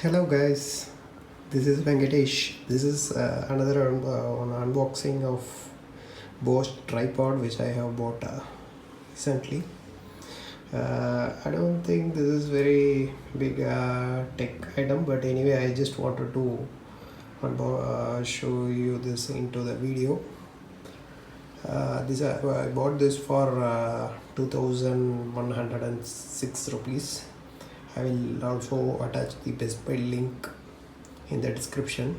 Hello guys, this is Venkatesh. This is another unboxing of Bosch Tripod which I have bought recently. I don't think this is very big tech item, but anyway I just wanted to show you this into the video. I bought this for 2106 rupees. I will also attach the Best Buy link in the description.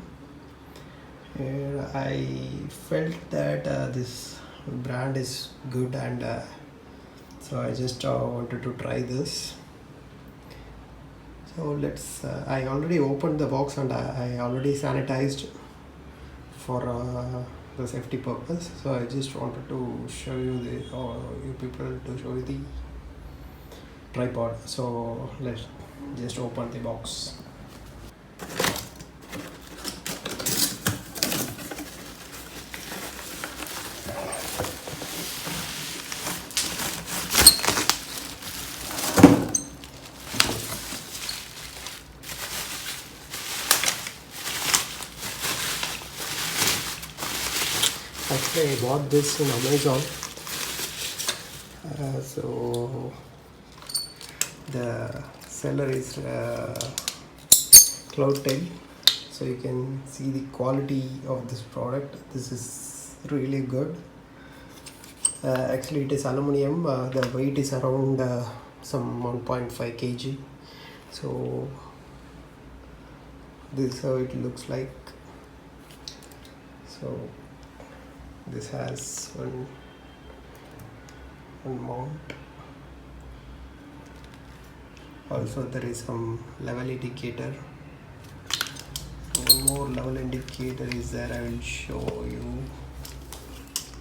And I felt that this brand is good, and so I just wanted to try this. So let's I already opened the box and I already sanitized for the safety purpose. So I just wanted to show you you people to show you the tripod. So let's just open the box. Actually, I bought this in Amazon. So the seller is Cloudtail. So you can see the quality of this product. This is really good. Actually, it is aluminum. The weight is around some 1.5 kg. So this is how it looks like. So this has one mount. Also there is some level indicator. One more level indicator is there. I will show you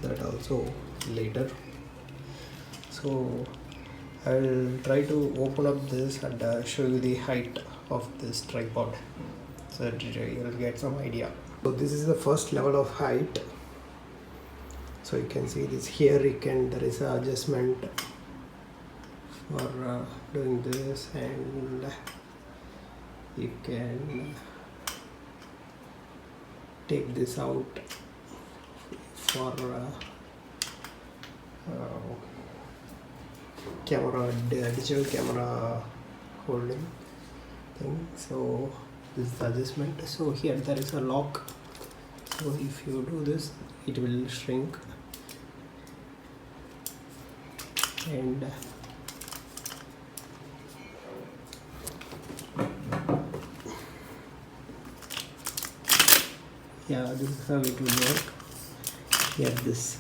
that also later. So I will try to open up this and show you the height of this tripod so that you will get some idea. So this is the first level of height. So you can see this here. There is an adjustment for doing this, and you can take this out for digital camera holding thing. So this is the adjustment. So here there is a lock. So if you do this, it will shrink, and yeah, this is how it will work. Here this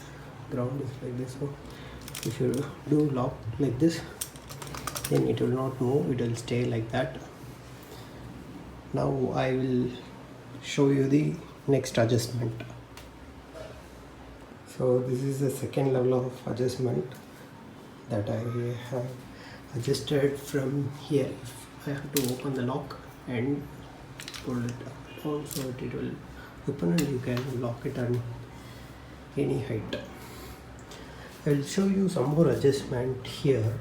ground is like this. So if you do lock like this, then it will not move, it will stay like that. Now I will show you the next adjustment. So this is the second level of adjustment that I have adjusted from here. If I have to open the lock and pull it down, so it will open and you can lock it on any height. I will show you some more adjustment here.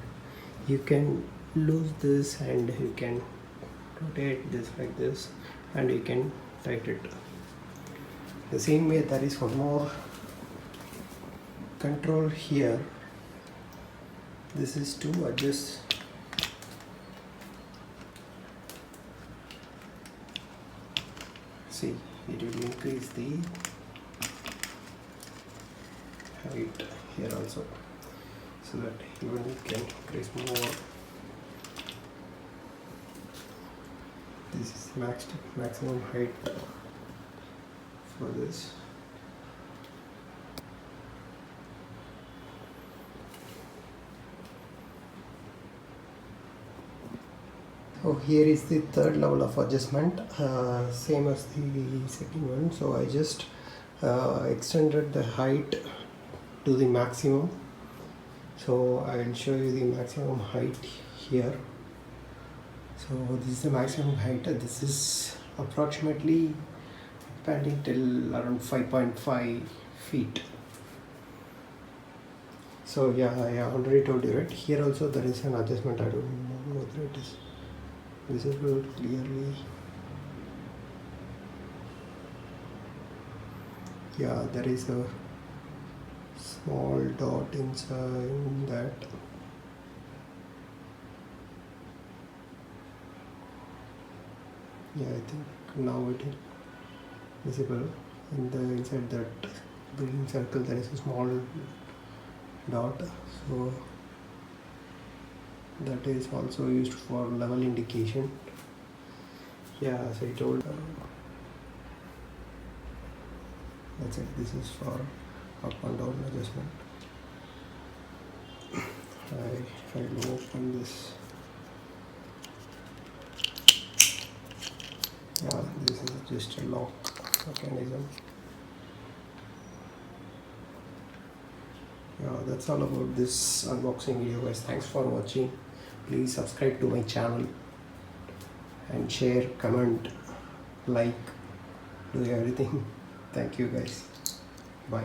You can lose this and you can rotate this like this, and you can tighten it. The same way, there is one more control here. This is to adjust see, it will increase the height here also, so that even you can increase more. This is maximum height for this. So here is the third level of adjustment, same as the second one. So I just extended the height to the maximum. So I will show you the maximum height here. So this is the maximum height. This is approximately expanding till around 5.5 feet. So yeah, I already told you, right? Here also there is an adjustment. I don't know whether it is visible clearly. Yeah, there is a small dot inside that. Yeah, I think now it is visible. In the inside that green circle there is a small dot, so that is also used for level indication. Yeah, as I told, that's it. This is for up and down adjustment. I will open this. Yeah, this is just a lock mechanism. Yeah, that's all about this unboxing video, guys. Thanks for watching. Please subscribe to my channel and share, comment, like, do everything. Thank you, guys. Bye.